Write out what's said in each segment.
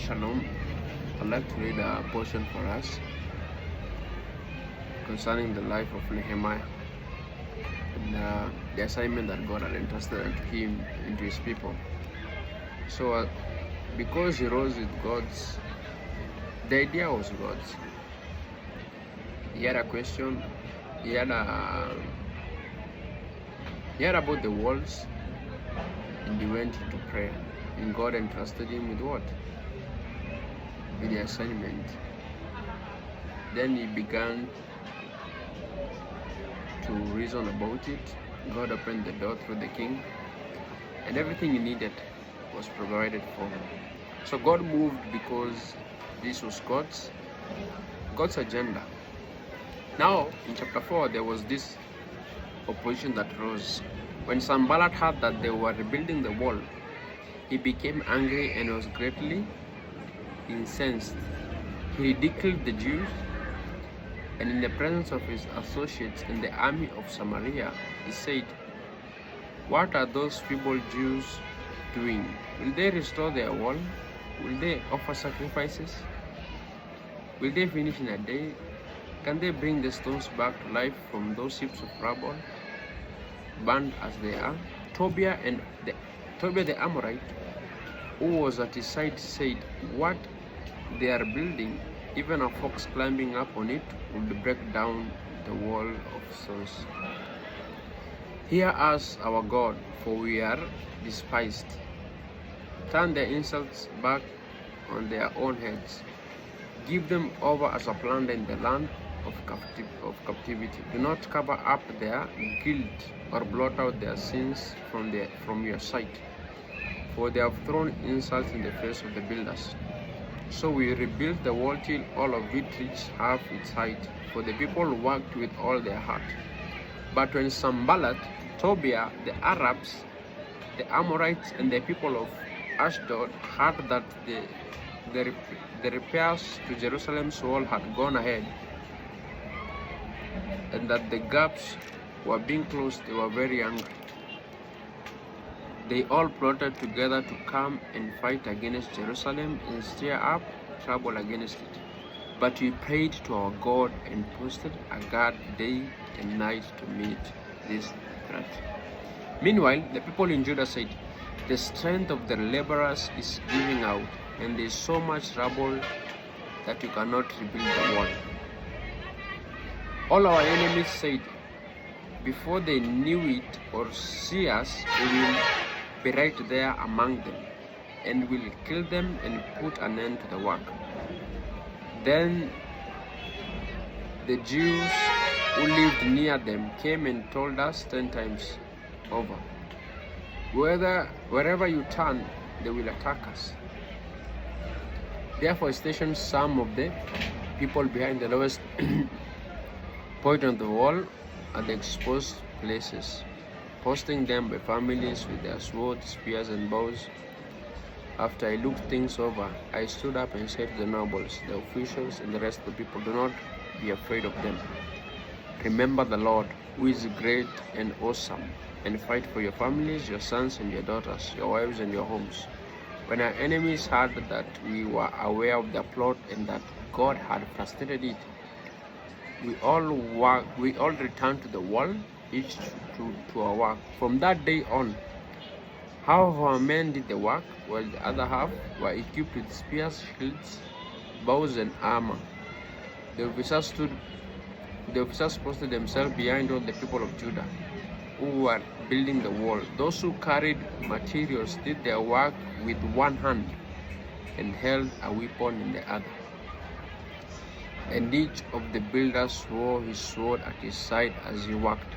Shalom. I'd like to read a portion for us concerning the life of Nehemiah and the assignment that God had entrusted unto him and to his people. So, because he rose with God's, the idea was God's. He had a question. He had about the walls, and he went into prayer. And God entrusted him with what? With the assignment. Then he began to reason about it. God opened the door through the king, and everything he needed was provided for him. So God moved because this was God's agenda. Now, in chapter 4, there was this opposition that rose. When Sanballat heard that they were rebuilding the wall, he became angry and was greatly incensed. He ridiculed the Jews, and in the presence of his associates in the army of Samaria, he said, "What are those feeble Jews doing? Will they restore their wall? Will they offer sacrifices? Will they finish in a day? Can they bring the stones back to life from those heaps of rubble, burned as they are?" Tobiah the Amorite, who was at his side, said, "What they are building, even a fox climbing up on it, would break down the wall of stones. Hear us, our God, for we are despised. Turn their insults back on their own heads. Give them over as a plunder in the land of captivity. Do not cover up their guilt or blot out their sins from your sight, for they have thrown insults in the face of the builders." So we rebuilt the wall till all of it reached half its height, for the people worked with all their heart. But when Sanballat, Tobiah, the Arabs, the Amorites, and the people of Ashdod heard that the repairs to Jerusalem's wall had gone ahead, and that the gaps were being closed, they were very angry. They all plotted together to come and fight against Jerusalem and stir up trouble against it. But we prayed to our God and posted a guard day and night to meet this threat. Meanwhile, the people in Judah said, "The strength of the laborers is giving out, and there is so much rubble that you cannot rebuild the wall." All our enemies said, "Before they knew it or see us, we will be right there among them, and will kill them and put an end to the work." Then the Jews who lived near them came and told us 10 times over, "Wherever you turn, they will attack us." Therefore I stationed some of the people behind the lowest point on the wall at the exposed places, posting them by families with their swords, spears, and bows. After I looked things over, I stood up and said to the nobles, the officials, and the rest of the people, "Do not be afraid of them. Remember the Lord, who is great and awesome, and fight for your families, your sons and your daughters, your wives and your homes." When our enemies heard that we were aware of their plot and that God had frustrated it, we all returned to the wall, each to our work. From that day on, half of our men did the work, while the other half were equipped with spears, shields, bows, and armor. The officers posted themselves behind all the people of Judah who were building the wall. Those who carried materials did their work with one hand and held a weapon in the other. And each of the builders wore his sword at his side as he worked.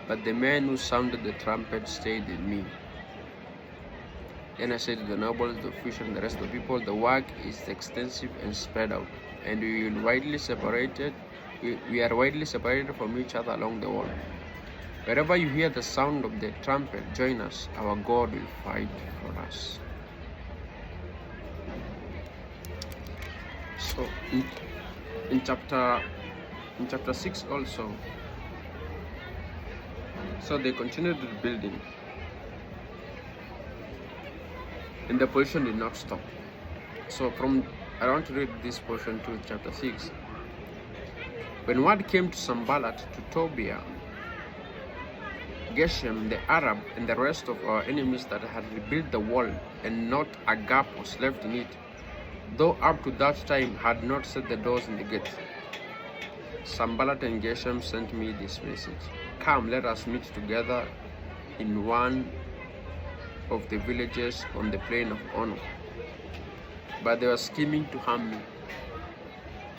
But the men who sounded the trumpet stayed with me. Then I said to the nobles, the officials, and the rest of the people, "The work is extensive and spread out, and we are widely separated from each other along the wall. Wherever you hear the sound of the trumpet, join us. Our God will fight for us." So in chapter 6 also, so they continued building, and the opposition did not stop. So I want to read this portion to chapter 6. When word came to Sanballat, to Tobiah, Geshem the Arab, and the rest of our enemies that had rebuilt the wall, and not a gap was left in it, though up to that time had not set the doors in the gates, Sanballat and Geshem sent me this message: Come, let us meet together in one of the villages on the plain of Ono. But they were scheming to harm me.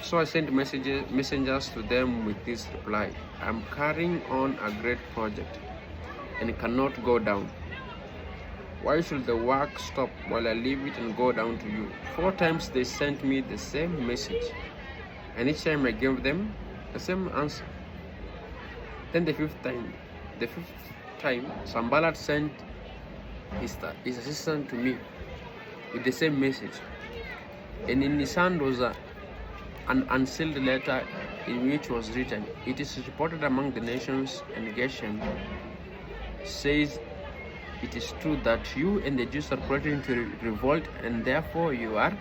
So I sent messengers to them with this reply: I am carrying on a great project and cannot go down. Why should the work stop while I leave it and go down to you? 4 times they sent me the same message, and each time I gave them the same answer. Then the fifth time, Sanballat sent his assistant to me with the same message, and in his hand was an unsealed letter in which was written, It is reported among the nations, and Geshem says, It is true that you and the Jews are plotting to revolt, and therefore you are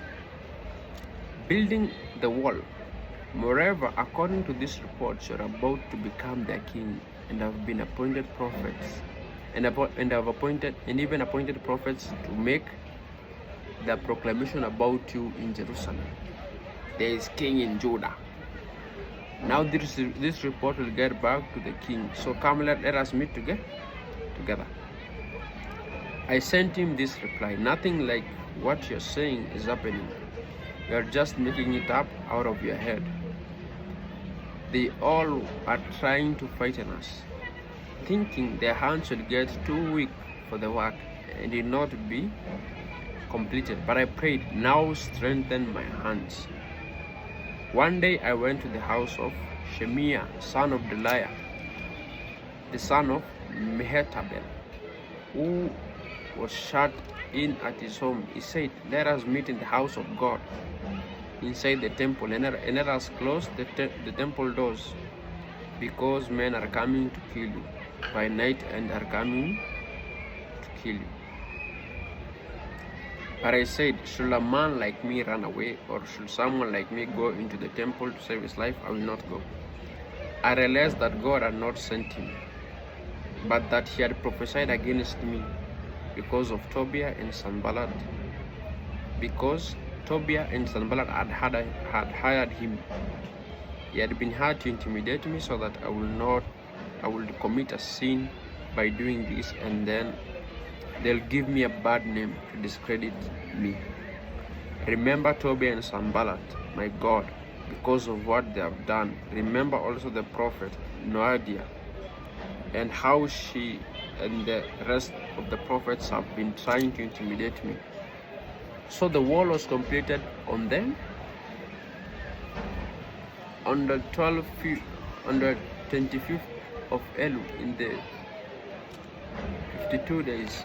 building the wall. Moreover, according to this report, you are about to become their king, and have been appointed prophets, and even appointed prophets to make the proclamation about you in Jerusalem. There is king in Judah. Now this report will get back to the king. So come, let us meet together. I sent him this reply: Nothing like what you're saying is happening. You're just making it up out of your head. They all are trying to frighten us, thinking their hands will get too weak for the work and it not be completed. But I prayed, Now strengthen my hands. One day I went to the house of Shemiah, son of Deliah, the son of Mehetabel, who was shut in at his home. He said, Let us meet in the house of God, inside the temple, and let us close the temple doors, because men are coming to kill you by night and are coming to kill you. But I said, Should a man like me run away, or should someone like me go into the temple to save his life? I will not go. I realized that God had not sent him, but that he had prophesied against me because of Tobiah and Sanballat. Because Tobiah and Sanballat had hired him. He had been hired to intimidate me so that I would commit a sin by doing this, and then they'll give me a bad name to discredit me. Remember Tobiah and Sanballat, my God, because of what they have done. Remember also the prophet Noadiah, and how she and the rest of the prophets have been trying to intimidate me. So the wall was completed on them on the 25th of Elu in the 52 days.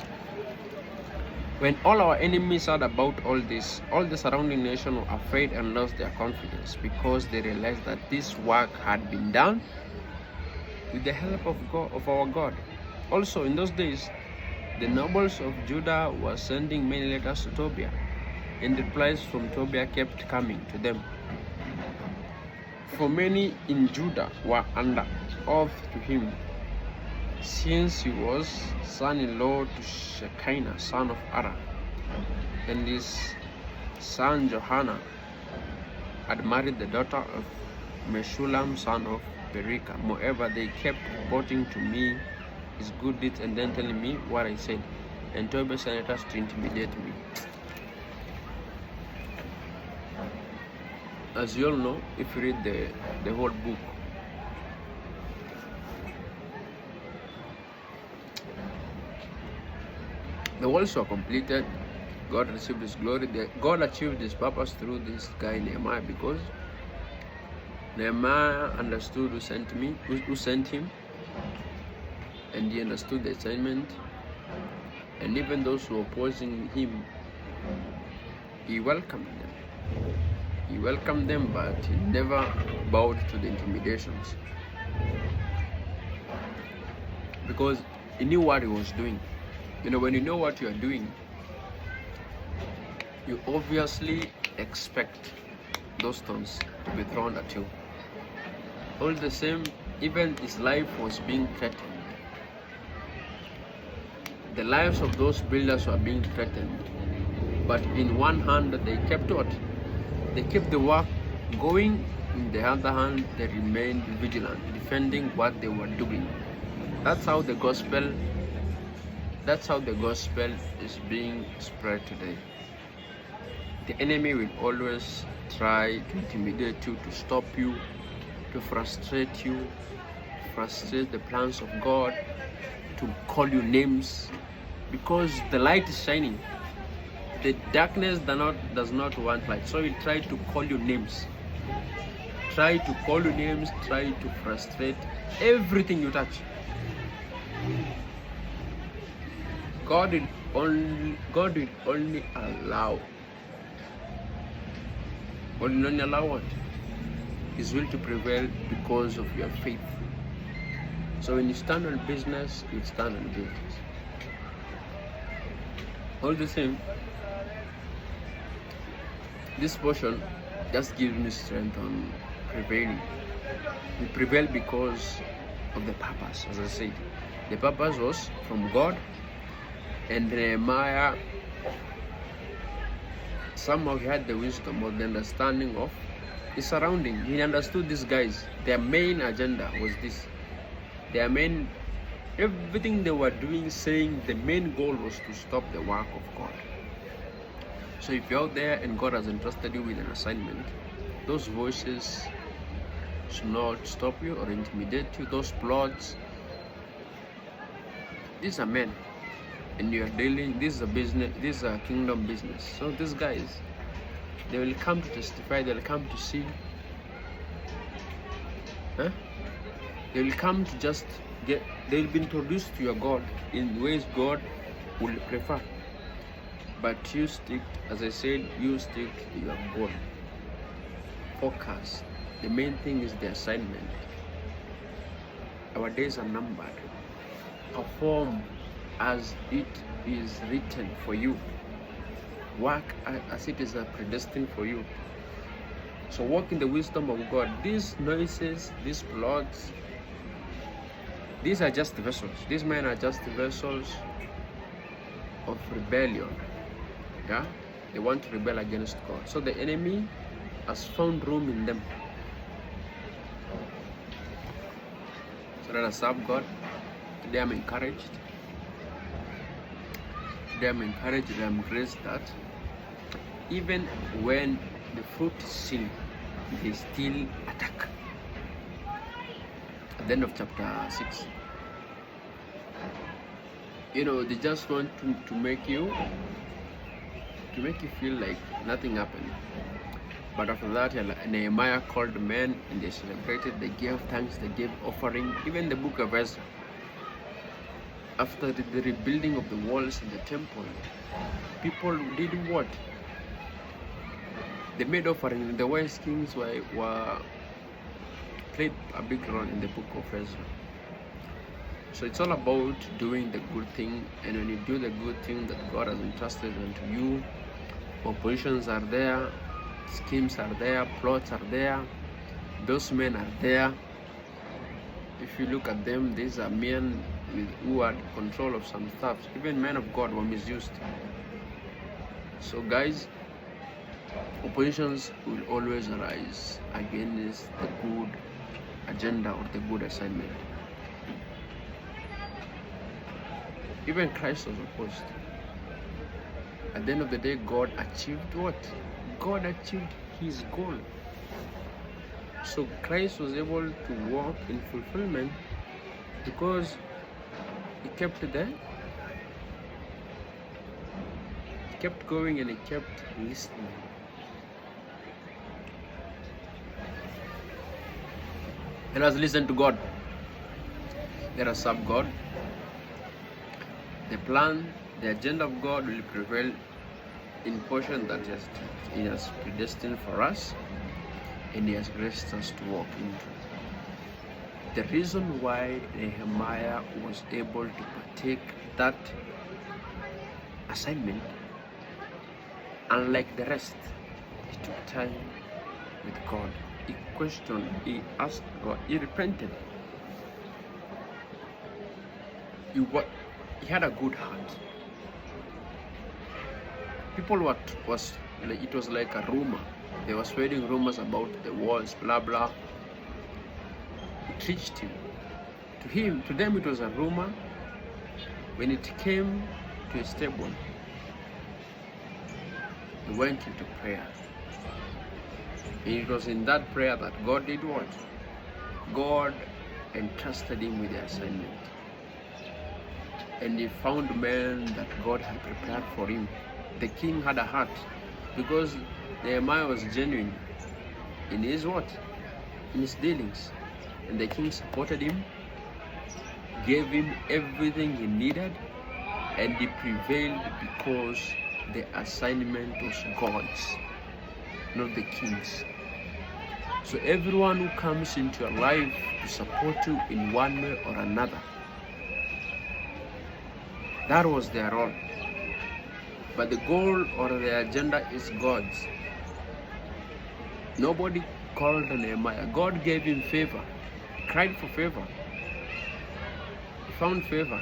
When all our enemies heard about all this, all the surrounding nations were afraid and lost their confidence, because they realized that this work had been done with the help of our God. Also, in those days, the nobles of Judah were sending many letters to Tobiah, and replies from Tobiah kept coming to them. For many in Judah were under oath to him, since he was son-in-law to Shekinah, son of Ara, and his son Johanna had married the daughter of Meshulam, son of Berika. Moreover, they kept reporting to me his good deeds and then telling me what I said, and Tobiah sent us to intimidate me. As you all know, if you read the whole book, the walls were completed. God received his glory. God achieved his purpose through this guy Nehemiah, because Nehemiah understood who sent him, and he understood the assignment. And even those who were opposing him, he welcomed them. He welcomed them, but he never bowed to the intimidations, because he knew what he was doing. You know, when you know what you are doing, you obviously expect those stones to be thrown at you. All the same, even his life was being threatened. The lives of those builders were being threatened. But in one hand, they kept what? They kept the work going. In the other hand, they remained vigilant, defending what they were doing. That's how the gospel is being spread today. The enemy will always try to intimidate you, to stop you, to frustrate you, frustrate the plans of God, to call you names, because the light is shining. The darkness does not want light, so he try to call you names. Try to call you names, try to frustrate everything you touch. God will only allow what? His will to prevail because of your faith. So when you stand on business, you stand on business. All the same, this portion just gives me strength on prevailing. We prevail because of the purpose, as I said. The purpose was from God, and Nehemiah somehow he had the wisdom or the understanding of his surrounding. He understood these guys. Their main agenda was this. Everything they were doing, saying the main goal was to stop the work of God. So if you're out there and God has entrusted you with an assignment, those voices should not stop you or intimidate you. Those plots, these are men, and you are dealing, this is a business, this is a kingdom business. So these guys, they will come to testify, they will come to see, they will come to just get, they will be introduced to your God in ways God will prefer. But you stick, as I said, you stick to your goal. Focus. The main thing is the assignment. Our days are numbered. Perform as it is written for you. Work as it is predestined for you. So walk in the wisdom of God. These noises, these plots, these are just vessels. These men are just vessels of rebellion. Yeah, they want to rebel against God. So the enemy has found room in them. So let us serve God. Today I'm encouraged. Today I'm encouraged and I'm graced that even when the fruit is sin, they still attack. At the end of chapter 6, they just want to make you feel like nothing happened. But after that, Nehemiah called the men and they celebrated, they gave thanks, they gave offering. Even the book of Ezra, after the rebuilding of the walls in the temple, people did what? They made offering. The wise kings were played a big role in the book of Ezra. So it's all about doing the good thing, and when you do the good thing that God has entrusted unto you, oppositions are there, schemes are there, plots are there, those men are there. If you look at them, these are men who had control of some stuff. Even men of God were misused. So guys, oppositions will always arise against the good agenda or the good assignment. Even Christ was opposed. At the end of the day, God achieved what? God achieved his goal. So Christ was able to walk in fulfillment because he kept there, he kept going, and he kept listening. Let us listen to God. Let us serve God. The plan, the agenda of God will prevail in portion that he has predestined for us, and he has graced us to walk into. The reason why Nehemiah was able to partake that assignment Unlike the rest, he took time with God. He questioned, he asked God, he repented. He had a good heart. People it was like a rumor. They were spreading rumors about the walls, blah blah. It reached him. To them it was a rumor. When it came to a stable, he went into prayer. And it was in that prayer that God did what? God entrusted him with the assignment. And he found men that God had prepared for him. The king had a heart, because Nehemiah was genuine in his what? In his dealings. And the king supported him, gave him everything he needed, and he prevailed because the assignment was God's, not the king's. So everyone who comes into your life to support you in one way or another, that was their role. But the goal or the agenda is God's. Nobody called Nehemiah. God gave him favor. He cried for favor. He found favor.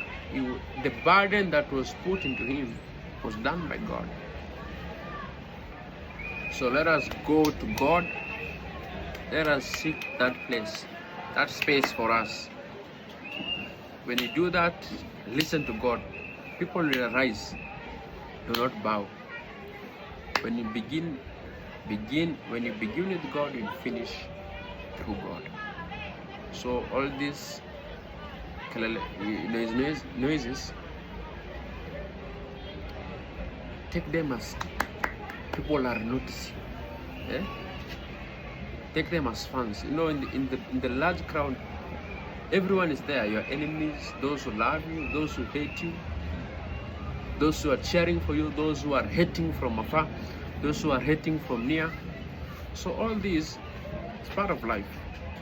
The burden that was put into him was done by God. So let us go to God. Let us seek that place, that space for us. When you do that, listen to God. People will arise. Do not bow. When you begin with God, you finish through God. So all these noises, take them as people are noticing. Eh? Take them as fans. In the large crowd, everyone is there. Your enemies, those who love you, those who hate you, those who are cheering for you, those who are hating from afar, those who are hating from near. So all this is part of life.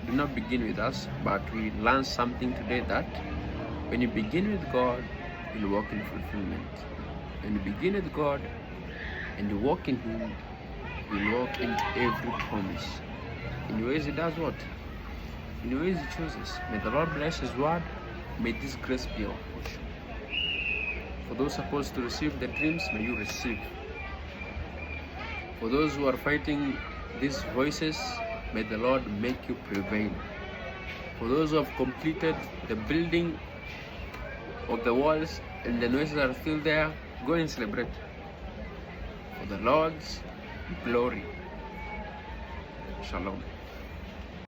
Do not begin with us, but we learn something today that when you begin with God, you'll walk in fulfillment. When you begin with God and you walk in Him, you'll walk into every promise. In ways He does what? In ways He chooses. May the Lord bless His word. May this grace be our portion. For those supposed to receive the dreams, may you receive. For those who are fighting these voices, may the Lord make you prevail. For those who have completed the building of the walls and the noises are still there, go and celebrate. For the Lord's glory. Shalom.